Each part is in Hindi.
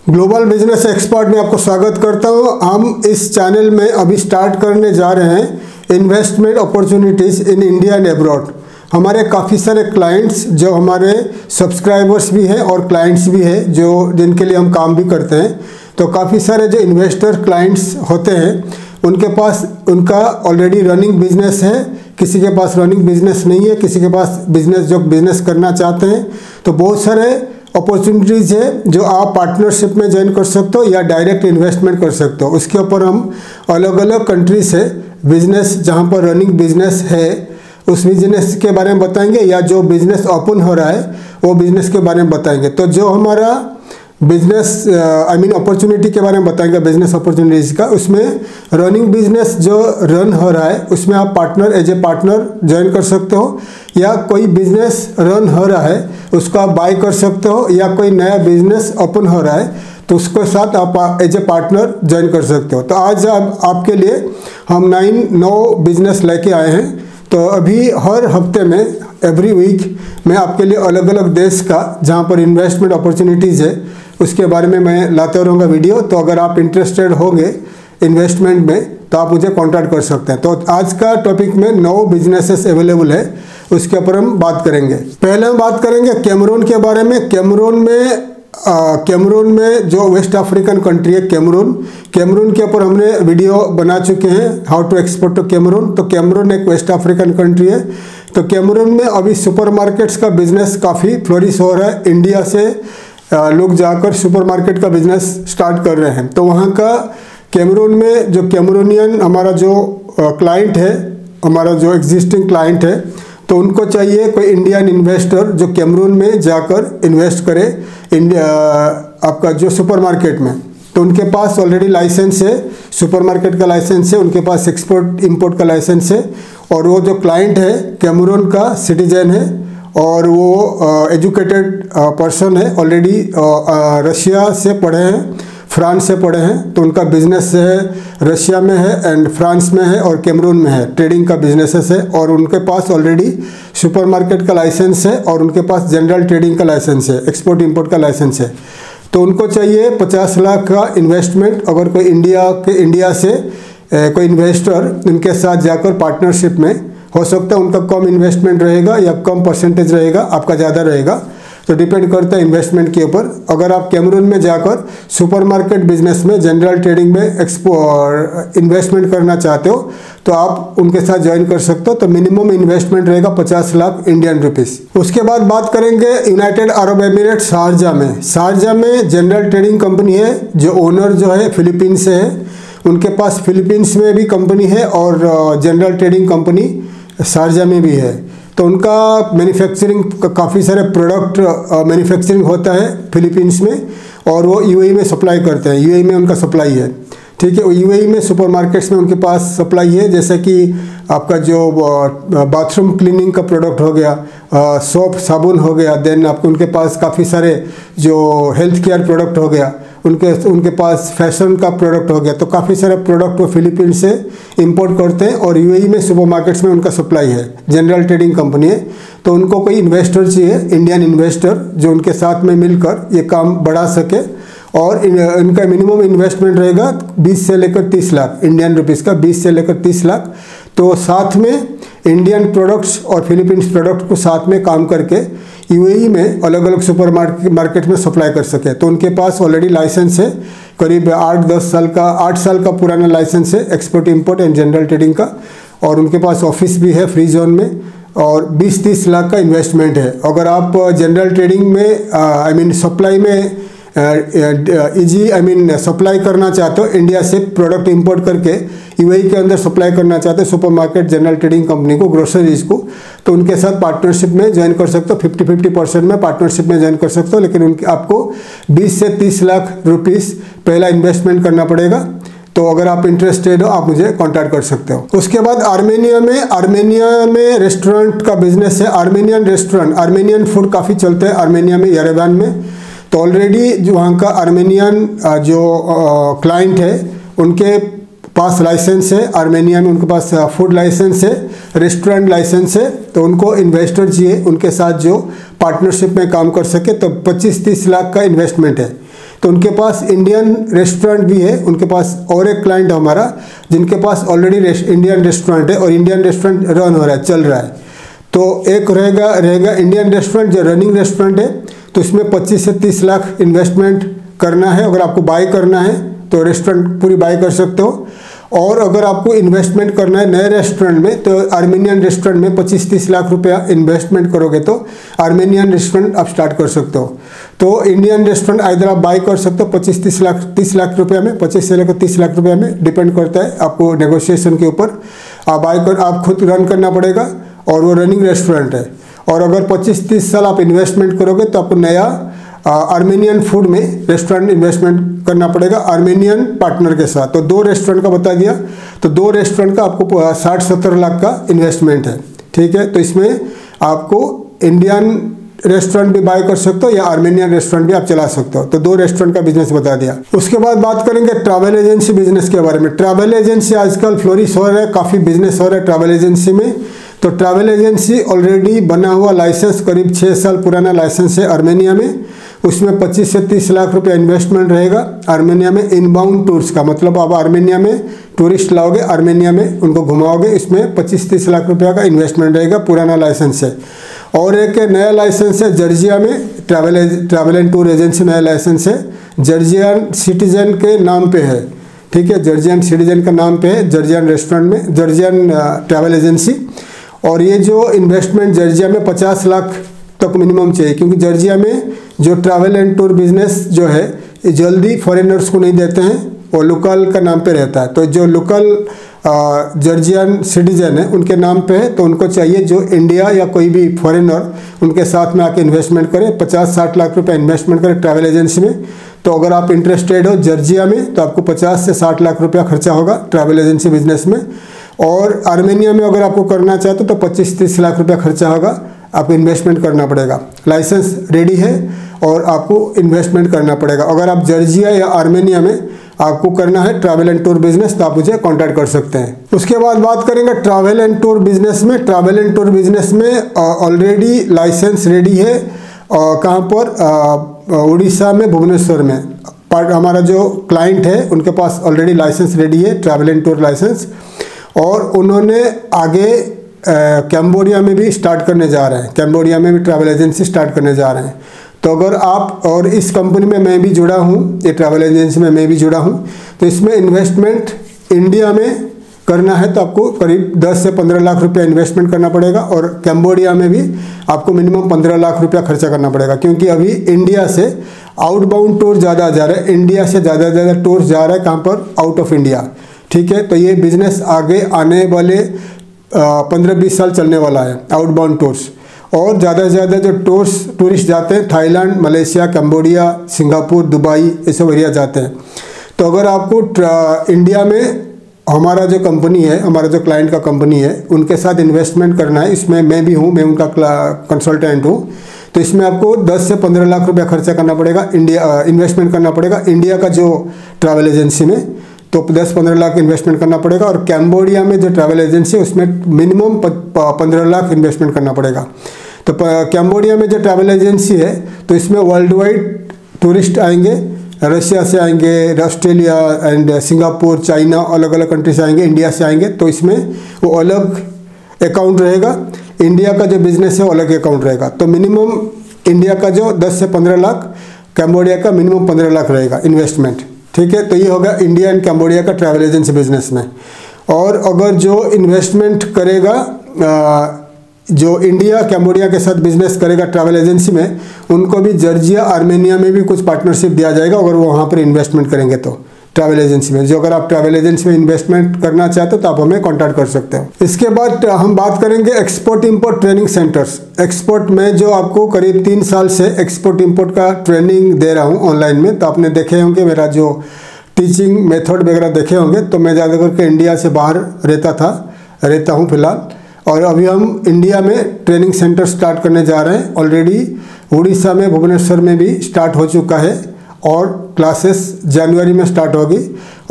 ग्लोबल बिजनेस एक्सपर्ट में आपको स्वागत करता हूं। हम इस चैनल में अभी स्टार्ट करने जा रहे हैं investment opportunities in India and abroad. हमारे काफ़ी सारे क्लाइंट्स जो हमारे सब्सक्राइबर्स भी हैं और क्लाइंट्स भी हैं जो जिनके लिए हम काम भी करते हैं। तो काफ़ी सारे जो इन्वेस्टर क्लाइंट्स होते हैं उनके पास उनका ऑलरेडी रनिंग बिजनेस है, किसी के पास रनिंग बिजनेस नहीं है, किसी के पास बिजनेस करना चाहते हैं। तो बहुत सारे अपॉर्चुनिटीज़ है जो आप पार्टनरशिप में ज्वाइन कर सकते हो या डायरेक्ट इन्वेस्टमेंट कर सकते हो। उसके ऊपर हम अलग अलग कंट्री से बिजनेस जहाँ पर रनिंग बिजनेस है उस बिजनेस के बारे में बताएंगे या जो बिजनेस ओपन हो रहा है वो बिजनेस के बारे में बताएंगे। तो जो हमारा बिजनेस अपॉर्चुनिटी के बारे में बताएंगे, बिजनेस अपॉर्चुनिटीज़ का, उसमें रनिंग बिजनेस जो रन हो रहा है उसमें आप एज ए पार्टनर ज्वाइन कर सकते हो, या कोई बिजनेस रन हो रहा है उसको आप बाय कर सकते हो, या कोई नया बिजनेस ओपन हो रहा है तो उसके साथ आप एज ए पार्टनर ज्वाइन कर सकते हो। तो आज आपके लिए हम 9 बिजनेस लेके आए हैं। तो अभी हर हफ्ते में एवरी वीक मैं आपके लिए अलग अलग देश का जहाँ पर इन्वेस्टमेंट अपॉर्चुनिटीज़ है उसके बारे में मैं लाते रहूँगा वीडियो। तो अगर आप इंटरेस्टेड होंगे इन्वेस्टमेंट में तो आप मुझे कांटेक्ट कर सकते हैं। तो आज का टॉपिक में 9 बिजनेसेस अवेलेबल है, उसके ऊपर हम बात करेंगे। पहले हम बात करेंगे कैमरून के बारे में। कैमरून में जो वेस्ट अफ्रीकन कंट्री है कैमरून के ऊपर हमने वीडियो बना चुके हैं, how to export to Cameroon. तो कैमरून एक वेस्ट अफ्रीकन कंट्री है। तो कैमरून में अभी सुपरमार्केट्स का बिजनेस काफ़ी फ्लोरिश हो रहा है। इंडिया से लोग जाकर सुपरमार्केट का बिजनेस स्टार्ट कर रहे हैं। तो वहाँ का कैमरून में जो कैमरूनियन हमारा जो क्लाइंट है, हमारा जो एग्जिस्टिंग क्लाइंट है, तो उनको चाहिए कोई इंडियन इन्वेस्टर जो कैमरून में जाकर इन्वेस्ट करे आपका जो सुपरमार्केट में। तो उनके पास ऑलरेडी लाइसेंस है, सुपरमार्केट का लाइसेंस है, उनके पास एक्सपोर्ट इंपोर्ट का लाइसेंस है, और वो जो क्लाइंट है कैमरून का सिटीजन है और वो एजुकेटेड पर्सन है, ऑलरेडी रशिया से पढ़े हैं, फ्रांस से पढ़े हैं। तो उनका बिजनेस है रशिया में है एंड फ्रांस में है और कैमरून में है, ट्रेडिंग का बिजनेसेस है। और उनके पास ऑलरेडी सुपरमार्केट का लाइसेंस है और उनके पास जनरल ट्रेडिंग का लाइसेंस है, एक्सपोर्ट इंपोर्ट का लाइसेंस है। तो उनको चाहिए 50 लाख का इन्वेस्टमेंट। अगर कोई इंडिया से कोई इन्वेस्टर उनके साथ जाकर पार्टनरशिप में, हो सकता है उनका कम इन्वेस्टमेंट रहेगा या कम परसेंटेज रहेगा, आपका ज़्यादा रहेगा, तो डिपेंड करता है इन्वेस्टमेंट के ऊपर। अगर आप कैमरून में जाकर सुपरमार्केट बिजनेस में, जनरल ट्रेडिंग में इन्वेस्टमेंट करना चाहते हो तो आप उनके साथ ज्वाइन कर सकते हो। तो मिनिमम इन्वेस्टमेंट रहेगा 50 लाख इंडियन रुपीस। उसके बाद बात करेंगे यूनाइटेड अरब एमिरेट शारजा में जनरल ट्रेडिंग कंपनी है, जो ओनर जो है फिलीपींस से है। उनके पास फिलीपींस में भी कंपनी है और जनरल ट्रेडिंग कंपनी शारजा में भी है। तो उनका मैन्युफैक्चरिंग काफ़ी सारे प्रोडक्ट मैन्युफैक्चरिंग होता है फिलीपींस में, और वो यूएई में सप्लाई करते हैं। यूएई में उनका सप्लाई है, ठीक है। यूएई में सुपरमार्केट्स में उनके पास सप्लाई है, जैसे कि आपका जो बाथरूम क्लीनिंग का प्रोडक्ट हो गया, सोप साबुन हो गया, देन आपको उनके पास काफ़ी सारे जो हेल्थ केयर प्रोडक्ट हो गया, उनके पास फैशन का प्रोडक्ट हो गया। तो काफ़ी सारे प्रोडक्ट वो फिलीपींस से इंपोर्ट करते हैं और यूएई में सुपरमार्केट्स में उनका सप्लाई है, जनरल ट्रेडिंग कंपनी है। तो उनको कोई इन्वेस्टर चाहिए, इंडियन इन्वेस्टर, जो उनके साथ में मिलकर ये काम बढ़ा सके। और इनका मिनिमम इन्वेस्टमेंट रहेगा 20 से लेकर 30 लाख इंडियन रुपीस का, 20 से लेकर 30 लाख। तो साथ में इंडियन प्रोडक्ट्स और फिलीपींस प्रोडक्ट को साथ में काम करके यूएई में अलग अलग सुपर मार्केट में सप्लाई कर सके। तो उनके पास ऑलरेडी लाइसेंस है, करीब 8 साल का पुराना लाइसेंस है, export import and general trading का। और उनके पास ऑफिस भी है फ्री जोन में, और 20-30 लाख का इन्वेस्टमेंट है। अगर आप जनरल ट्रेडिंग में सप्लाई में सप्लाई करना चाहते हो, इंडिया से प्रोडक्ट इंपोर्ट करके यूएई के अंदर सप्लाई करना चाहते हो सुपरमार्केट जनरल ट्रेडिंग कंपनी को, ग्रोसरीज को, तो उनके साथ पार्टनरशिप में ज्वाइन कर सकते हो। 50-50% में पार्टनरशिप में ज्वाइन कर सकते हो, लेकिन आपको 20 से 30 लाख रुपीस पहला इन्वेस्टमेंट करना पड़ेगा। तो अगर आप इंटरेस्टेड हो आप मुझे कांटेक्ट कर सकते हो। उसके बाद आर्मेनिया में रेस्टोरेंट का बिजनेस है, आर्मेनियन रेस्टोरेंट, आर्मेनियन फूड काफ़ी चलते हैं आर्मेनिया में, येरेवान में। तो ऑलरेडी जो वहाँ का आर्मेनियन जो क्लाइंट है उनके पास लाइसेंस है, आर्मेनिया में उनके पास फूड लाइसेंस है, रेस्टोरेंट लाइसेंस है। तो उनको इन्वेस्टर चाहिए उनके साथ जो पार्टनरशिप में काम कर सके। तो 25-30 लाख का इन्वेस्टमेंट है। तो उनके पास इंडियन रेस्टोरेंट भी है। उनके पास और एक क्लाइंट है हमारा जिनके पास ऑलरेडी इंडियन रेस्टोरेंट है और इंडियन रेस्टोरेंट रन हो रहा है, चल रहा है। तो एक रहेगा इंडियन रेस्टोरेंट जो रनिंग रेस्टोरेंट है, तो इसमें 25 से 30 लाख इन्वेस्टमेंट करना है। अगर आपको बाय करना है तो रेस्टोरेंट पूरी बाय कर सकते हो, और अगर आपको इन्वेस्टमेंट करना है नए रेस्टोरेंट में तो आर्मेनियन रेस्टोरेंट में 25-30 लाख रुपया इन्वेस्टमेंट करोगे तो आर्मेनियन रेस्टोरेंट आप स्टार्ट कर सकते हो। तो इंडियन रेस्टोरेंट इधर आप बाय कर सकते हो 25-30 लाख रुपया में, 25 से लेकर 30 लाख रुपया में, डिपेंड करता है आपको नेगोशिएशन के ऊपर। आप खुद रन करना पड़ेगा और वो रनिंग रेस्टोरेंट है। और अगर 25-30 साल आप इन्वेस्टमेंट करोगे तो आपको नया आर्मेनियन फूड में रेस्टोरेंट इन्वेस्टमेंट करना पड़ेगा आर्मेनियन पार्टनर के साथ। तो 2 रेस्टोरेंट का बता दिया, तो 2 रेस्टोरेंट का आपको 60-70 लाख का इन्वेस्टमेंट है, ठीक है। तो इसमें आपको इंडियन रेस्टोरेंट भी बाय कर सकते हो या आर्मेनियन रेस्टोरेंट भी आप चला सकते हो। तो 2 रेस्टोरेंट का बिजनेस बता दिया। उसके बाद बात करेंगे ट्रैवल एजेंसी बिजनेस के बारे में। ट्रैवल एजेंसी आजकल फ्लोरिश हो रहा है, काफ़ी बिजनेस हो रहा है ट्रैवल एजेंसी में। तो ट्रैवल एजेंसी ऑलरेडी बना हुआ लाइसेंस, करीब 6 साल पुराना लाइसेंस है आर्मेनिया में। उसमें 25 से 30 लाख रुपया इन्वेस्टमेंट रहेगा आर्मेनिया में। इनबाउंड टूर्स का मतलब आप आर्मेनिया में टूरिस्ट लाओगे, आर्मेनिया में उनको घुमाओगे, इसमें 25-30 लाख रुपया का इन्वेस्टमेंट रहेगा, पुराना लाइसेंस है। और एक नया लाइसेंस है जॉर्जिया में, ट्रैवल एंड टूर एजेंसी नया लाइसेंस है, जॉर्जियन सिटीजन के नाम पे है, ठीक है। जॉर्जियन सिटीजन का नाम पे है जॉर्जियन रेस्टोरेंट में, जॉर्जियन ट्रैवल एजेंसी। और ये जो इन्वेस्टमेंट जॉर्जिया में 50 लाख तक मिनिमम चाहिए, क्योंकि जॉर्जिया में जो ट्रैवल एंड टूर बिजनेस जो है ये जल्दी फॉरेनर्स को नहीं देते हैं, और लोकल का नाम पे रहता है। तो जो लोकल जॉर्जियन सिटीजन है उनके नाम पे है, तो उनको चाहिए जो इंडिया या कोई भी फॉरेनर उनके साथ में आके इन्वेस्टमेंट करे, 50-60 लाख रुपए इन्वेस्टमेंट करे ट्रैवल एजेंसी में। तो अगर आप इंटरेस्टेड हो जॉर्जिया में तो आपको 50 से 60 लाख रुपया खर्चा होगा ट्रैवल एजेंसी बिजनेस में। और आर्मेनिया में अगर आपको करना चाहते हो तो 25-30 लाख रुपया खर्चा होगा, आपको इन्वेस्टमेंट करना पड़ेगा। लाइसेंस रेडी है और आपको इन्वेस्टमेंट करना पड़ेगा। अगर आप जॉर्जिया या आर्मेनिया में आपको करना है ट्रैवल एंड टूर बिजनेस तो आप मुझे कांटेक्ट कर सकते हैं। उसके बाद बात करेंगे ट्रैवल एंड टूर बिजनेस में। ट्रैवल एंड टूर बिजनेस में ऑलरेडी लाइसेंस रेडी है, कहाँ पर, उड़ीसा में, भुवनेश्वर में। हमारा जो क्लाइंट है उनके पास ऑलरेडी लाइसेंस रेडी है, ट्रैवल एंड टूर लाइसेंस, और उन्होंने आगे कैम्बोडिया में भी स्टार्ट करने जा रहे हैं। कैम्बोडिया में भी ट्रैवल एजेंसी स्टार्ट करने जा रहे हैं। तो अगर आप, और इस कंपनी में मैं भी जुड़ा हूँ, ये ट्रैवल एजेंसी में मैं भी जुड़ा हूँ, तो इसमें इन्वेस्टमेंट इंडिया में करना है तो आपको करीब 10 से 15 लाख रुपया इन्वेस्टमेंट करना पड़ेगा, और कैम्बोडिया में भी आपको मिनिमम 15 लाख रुपया खर्चा करना पड़ेगा, क्योंकि अभी इंडिया से आउटबाउंड टूर ज़्यादा जा रहा है। इंडिया से ज़्यादा टूर जा रहा है कहाँ पर, आउट ऑफ इंडिया, ठीक है। तो ये बिजनेस आगे आने वाले 15-20 साल चलने वाला है, आउटबाउंड टूर्स। और ज़्यादा से ज़्यादा जो टूरिस्ट जाते हैं Thailand, Malaysia, Cambodia, Singapore, Dubai, ये सब एरिया जाते हैं। तो अगर आपको इंडिया में हमारा जो कंपनी है, हमारा जो क्लाइंट का कंपनी है, उनके साथ इन्वेस्टमेंट करना है, इसमें मैं भी हूँ, मैं उनका कंसल्टेंट हूँ, तो इसमें आपको 10 से 15 लाख रुपया खर्चा करना पड़ेगा, इन्वेस्टमेंट करना पड़ेगा इंडिया का जो ट्रैवल एजेंसी में, तो 10-15 लाख इन्वेस्टमेंट करना पड़ेगा। और कैम्बोडिया में जो ट्रैवल एजेंसी है उसमें मिनिमम 15 लाख इन्वेस्टमेंट करना पड़ेगा। तो कैम्बोडिया में जो ट्रैवल एजेंसी है तो इसमें वर्ल्ड वाइड टूरिस्ट आएंगे, रशिया से आएंगे, ऑस्ट्रेलिया एंड सिंगापुर, चाइना, अलग अलग कंट्री से आएंगे, इंडिया से आएंगे, तो इसमें वो अलग अकाउंट रहेगा। इंडिया का जो बिजनेस है वो अलग अकाउंट रहेगा। तो मिनिमम इंडिया का जो 10 से 15 लाख, कैम्बोडिया का मिनिमम 15 लाख रहेगा इन्वेस्टमेंट, ठीक है। तो ये होगा इंडिया एंड कैम्बोडिया का ट्रैवल एजेंसी बिजनेस में। और अगर जो इन्वेस्टमेंट करेगा, जो इंडिया कैम्बोडिया के साथ बिजनेस करेगा ट्रैवल एजेंसी में, उनको भी जॉर्जिया, आर्मेनिया में भी कुछ पार्टनरशिप दिया जाएगा अगर वो वहाँ पर इन्वेस्टमेंट करेंगे तो ट्रैवल एजेंसी में। जो अगर आप ट्रैवल एजेंसी में इन्वेस्टमेंट करना चाहते हो तो आप हमें कॉन्टैक्ट कर सकते हो। इसके बाद हम बात करेंगे export import training centres. Export में जो आपको करीब 3 साल से एक्सपोर्ट इम्पोर्ट का ट्रेनिंग दे रहा हूँ ऑनलाइन में, तो आपने देखे होंगे मेरा जो टीचिंग मेथड वगैरह देखे होंगे। तो मैं ज़्यादा करके इंडिया से बाहर रहता हूँ फिलहाल, और अभी हम इंडिया में ट्रेनिंग सेंटर स्टार्ट करने जा रहे हैं। ऑलरेडी उड़ीसा में, भुवनेश्वर में भी स्टार्ट हो चुका है, और क्लासेस जनवरी में स्टार्ट होगी,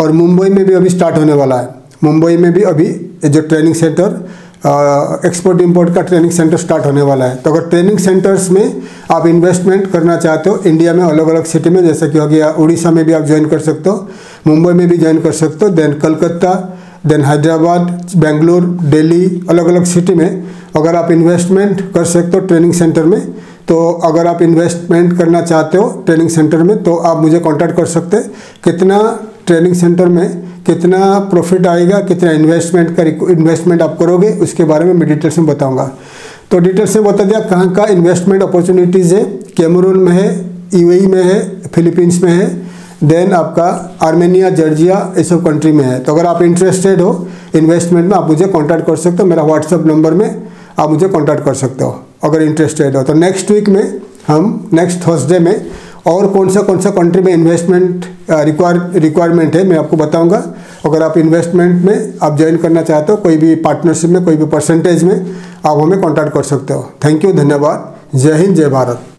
और मुंबई में भी अभी स्टार्ट होने वाला है। मुंबई में भी अभी जो ट्रेनिंग सेंटर एक्सपोर्ट इंपोर्ट का ट्रेनिंग सेंटर स्टार्ट होने वाला है। तो अगर ट्रेनिंग सेंटर्स में आप इन्वेस्टमेंट करना चाहते हो इंडिया में अलग अलग सिटी में, जैसे कि हो गया उड़ीसा में भी आप ज्वाइन कर सकते हो, मुंबई में भी ज्वाइन कर सकते हो, देन कलकत्ता, देन हैदराबाद, बेंगलुरु, दिल्ली, अलग अलग सिटी में अगर आप इन्वेस्टमेंट कर सकते हो ट्रेनिंग सेंटर में। तो अगर आप इन्वेस्टमेंट करना चाहते हो ट्रेनिंग सेंटर में तो आप मुझे कांटेक्ट कर सकते हैं। कितना ट्रेनिंग सेंटर में कितना प्रॉफिट आएगा, कितना इन्वेस्टमेंट आप करोगे, उसके बारे में मैं डिटेल्स में बताऊंगा। तो डिटेल्स से बता दिया कहाँ का इन्वेस्टमेंट अपॉर्चुनिटीज़ है। कैमरून में है, यूएई में है, फिलीपींस में है, देन आपका आर्मेनिया, जॉर्जिया, ये सब कंट्री में है। तो अगर आप इंटरेस्टेड हो इन्वेस्टमेंट में आप मुझे कॉन्टैक्ट कर सकते हो। मेरा व्हाट्सअप नंबर में आप मुझे कॉन्टैक्ट कर सकते हो अगर इंटरेस्टेड हो। तो नेक्स्ट वीक में हम नेक्स्ट थर्सडे में और कौन सा कंट्री में इन्वेस्टमेंट रिक्वायरमेंट है मैं आपको बताऊंगा। अगर आप इन्वेस्टमेंट में आप ज्वाइन करना चाहते हो, कोई भी पार्टनरशिप में, कोई भी परसेंटेज में, आप हमें कांटेक्ट कर सकते हो। थैंक यू, धन्यवाद। जय हिंद, जय भारत।